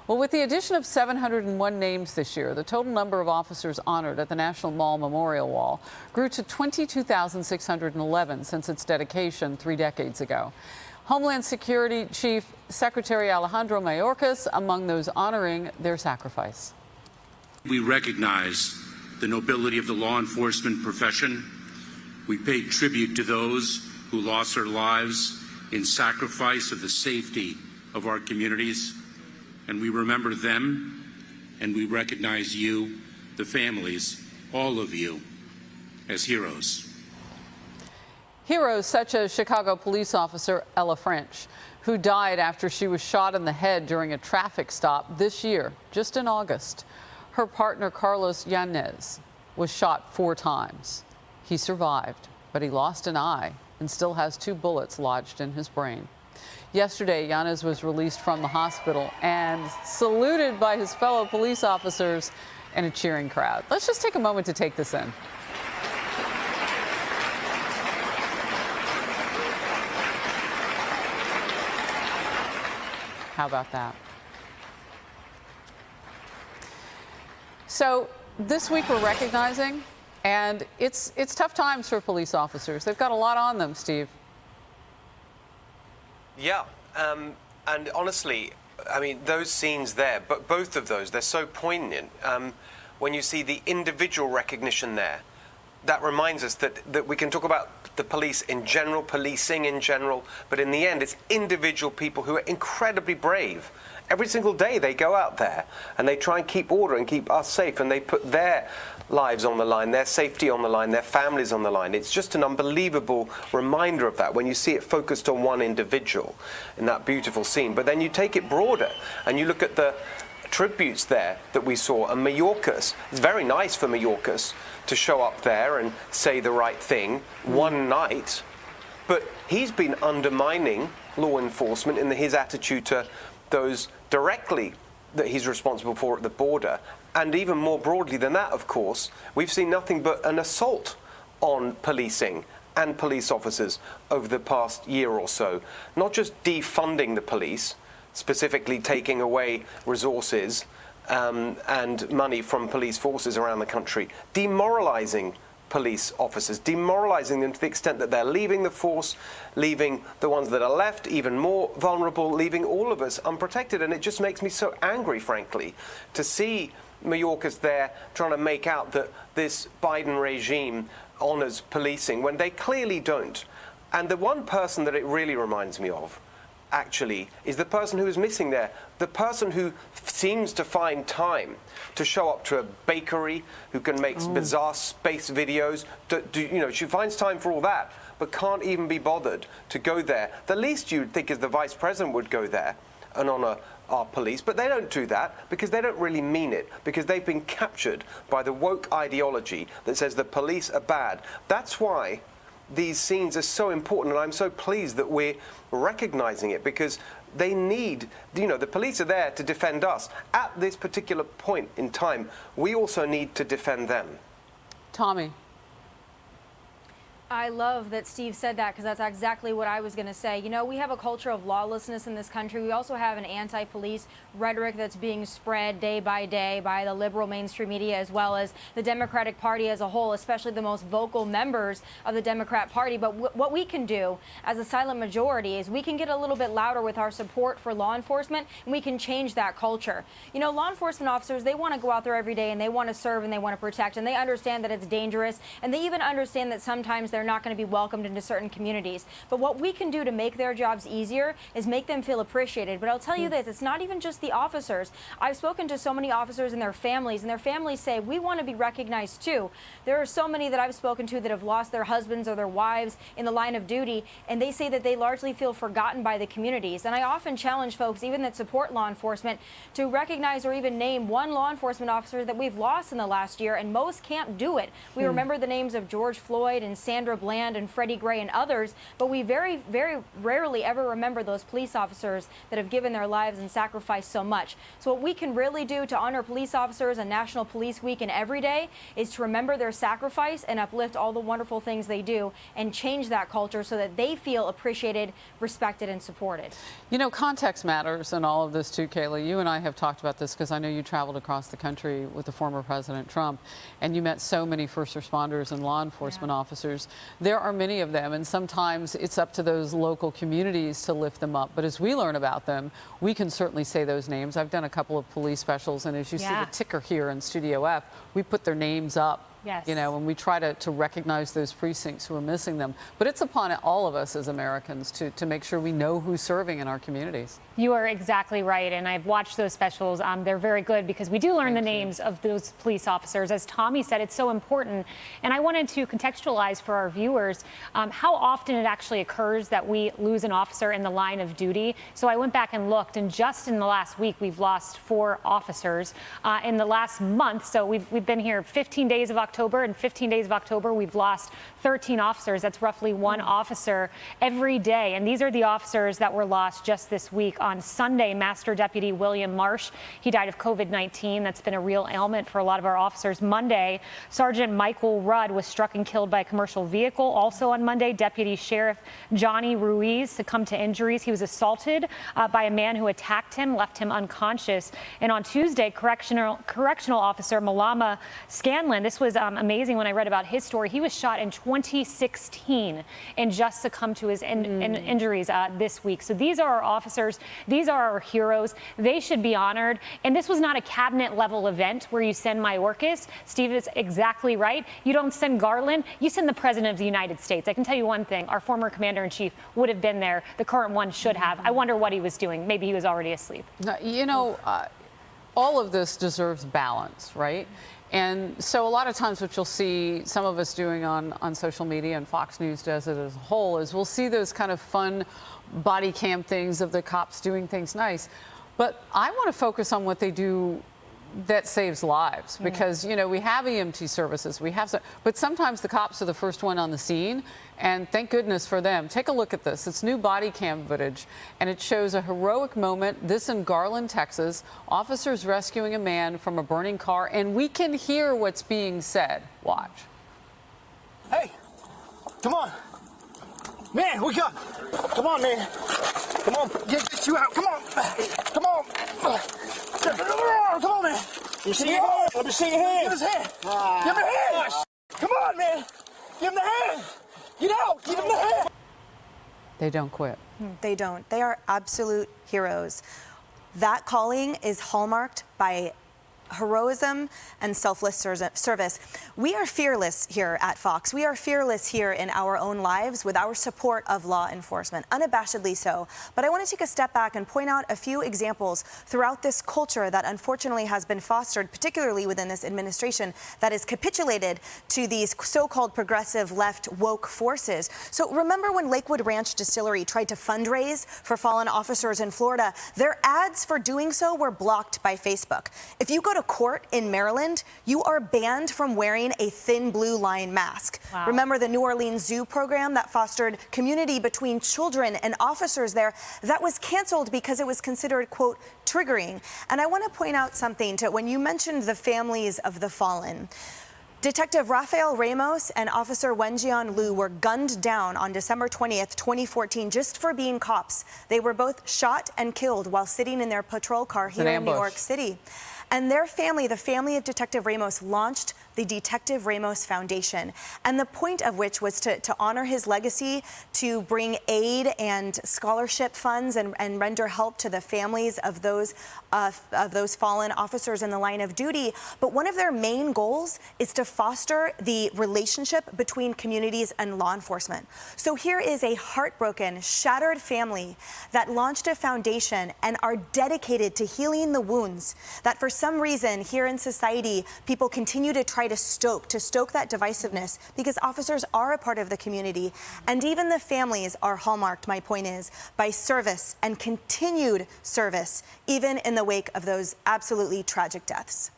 Well, with the addition of 701 names this year, the total number of officers honored at the National Mall Memorial Wall grew to 22,611 since its dedication 3 decades ago. Homeland Security Chief Secretary Mayorkas among those honoring their sacrifice. We recognize the nobility of the law enforcement profession. We pay tribute to those who lost their lives in sacrifice of the safety of our communities. And we remember them, and we recognize you, the families, all of you, as heroes. Heroes such as Chicago police officer Ella French, who died after she was shot in the head during a traffic stop this year, just in August. Her partner, Carlos Yanez, was shot 4 times. He survived, but he lost an eye and still has 2 bullets lodged in his brain. Yesterday, Yanez was released from the hospital and saluted by his fellow police officers and a cheering crowd. Let's just take a moment to take this in. How about that? So this week we're recognizing, and it's tough times for police officers. They've got a lot on them, Steve. Yeah, and honestly, I mean, those scenes there, but both of those, they're so poignant. When you see the individual recognition there, that reminds us that we can talk about the police in general, policing in general, but in the end, it's individual people who are incredibly brave. Every single day they go out there and they try and keep order and keep us safe, and they put their lives on the line, their safety on the line, their families on the line. It's just an unbelievable reminder of that when you see it focused on one individual in that beautiful scene. But then you take it broader and you look at the tributes there that we saw, and Mayorkas. It's very nice for Mayorkas to show up there and say the right thing one night, but he's been undermining law enforcement in his attitude to those directly that he's responsible for at the border. And even more broadly than that, of course, we've seen nothing but an assault on policing and police officers over the past year or so. Not just defunding the police, specifically taking away resources and money from police forces around the country, demoralizing police officers, demoralizing them to the extent that they're leaving the force, leaving the ones that are left even more vulnerable, leaving all of us unprotected. And it just makes me so angry, frankly, to see Mayorkas there trying to make out that this Biden regime honors policing when they clearly don't. And the one person that it really reminds me of, actually, is the person who is missing there, the person who seems to find time to show up to a bakery, who can make bizarre space videos. She finds time for all that, but can't even be bothered to go there. The least you'd think is the vice president would go there and honor our police, but they don't do that because they don't really mean it, because they've been captured by the woke ideology that says the police are bad. That's why these scenes are so important, and I'm so pleased that we're recognizing it, because they need, the police are there to defend us. At this particular point in time, we also need to defend them. Tommy. I love that Steve said that, because that's exactly what I was going to say. You know, we have a culture of lawlessness in this country. We also have an anti-police rhetoric that's being spread day by day by the liberal mainstream media, as well as the Democratic Party as a whole, especially the most vocal members of the Democrat Party. But what we can do as a silent majority is we can get a little bit louder with our support for law enforcement, and we can change that culture. You know, law enforcement officers, they want to go out there every day and they want to serve and they want to protect, and they understand that it's dangerous, and they even understand that sometimes they're not going to be welcomed into certain communities. But what we can do to make their jobs easier is make them feel appreciated. But I'll tell you this, it's not even just the officers. I've spoken to so many officers and their families say, we want to be recognized too. There are so many that I've spoken to that have lost their husbands or their wives in the line of duty, and they say that they largely feel forgotten by the communities. And I often challenge folks, even that support law enforcement, to recognize or even name one law enforcement officer that we've lost in the last year, and most can't do it. We remember the names of George Floyd and Sandra Sandra Bland and Freddie Gray and others, but we very, very rarely ever remember those police officers that have given their lives and sacrificed so much. So what we can really do to honor police officers on National Police Week and every day is to remember their sacrifice and uplift all the wonderful things they do and change that culture so that they feel appreciated, respected, and supported. You know, context matters in all of this too, Kayla. You and I have talked about this because I know you traveled across the country with the former President Trump, and you met so many first responders and law enforcement officers. There are many of them, and sometimes it's up to those local communities to lift them up. But as we learn about them, we can certainly say those names. I've done a couple of police specials, and as you see the ticker here in Studio F, we put their names up. Yes. You know, and we try to recognize those precincts who are missing them. But it's upon all of us as Americans to make sure we know who's serving in our communities. You are exactly right, and I've watched those specials. They're very good because we do learn the names of those police officers. As Tommy said, it's so important. And I wanted to contextualize for our viewers how often it actually occurs that we lose an officer in the line of duty. So I went back and looked, and just in the last week, we've lost 4 officers. In the last month, so we've been here 15 days of October, and 15 days of October, we've lost 13 officers. That's roughly 1 officer every day. And these are the officers that were lost just this week. On Sunday, Master Deputy William Marsh, he died of COVID-19. That's been a real ailment for a lot of our officers. Monday, Sergeant Michael Rudd was struck and killed by a commercial vehicle. Also on Monday, Deputy Sheriff Johnny Ruiz succumbed to injuries. He was assaulted by a man who attacked him, left him unconscious. And on Tuesday, Correctional Officer Malama Scanlon, this was amazing when I read about his story. He was shot in 2016 and just succumbed to his injuries this week. So these are our officers. These are our heroes. They should be honored. And this was not a cabinet level event where you send Mayorkas. Steve is exactly right. You don't send Garland. You send the President of the United States. I can tell you one thing. Our former Commander-in-Chief would have been there. The current one should have. I wonder what he was doing. Maybe he was already asleep. You know, all of this deserves balance, right? And so a lot of times what you'll see some of us doing on social media, and Fox News does it as a whole, is we'll see those kind of fun body cam things of the cops doing things nice. But I want to focus on what they do that saves lives, because, you know, we have EMT services, but sometimes the cops are the first one on the scene, and thank goodness for them. Take a look at this. It's new body cam footage, and it shows a heroic moment. This in Garland, Texas. Officers rescuing a man from a burning car, and we can hear what's being said. Watch. Hey, come on. Man, wake up. Come on, man. Come on, get you out. Come on. Come on. Come on, man. Let me see your hand. Let me see your hand. Give his hand. Give him the hand. Come on, man. Give him the hand. Get out. Give him the hand. They don't quit. They don't. They are absolute heroes. That calling is hallmarked by heroism and selfless service. We are fearless here at Fox. We are fearless here in our own lives with our support of law enforcement, unabashedly so. But I want to take a step back and point out a few examples throughout this culture that unfortunately has been fostered, particularly within this administration, that is capitulated to these so-called progressive left woke forces. So remember when Lakewood Ranch Distillery tried to fundraise for fallen officers in Florida? Their ads for doing so were blocked by Facebook. If you go to court in Maryland, you are banned from wearing a thin blue line mask. Wow. Remember the New Orleans Zoo program that fostered community between children and officers there? That was canceled because it was considered, quote, triggering. And I want to point out something to when you mentioned the families of the fallen. Detective Rafael Ramos and Officer Wenjian Liu were gunned down on December 20th, 2014, just for being cops. They were both shot and killed while sitting in their patrol car here in New York City. And their family, the family of Detective Ramos, launched the Detective Ramos Foundation, and the point of which was to honor his legacy, to bring aid and scholarship funds and render help to the families of those fallen officers in the line of duty. But one of their main goals is to foster the relationship between communities and law enforcement. So here is a heartbroken, shattered family that launched a foundation and are dedicated to healing the wounds that for some reason here in society people continue to try to stoke that divisiveness, because officers are a part of the community, and even the families are hallmarked, my point is, by service and continued service, even in the wake of those absolutely tragic deaths.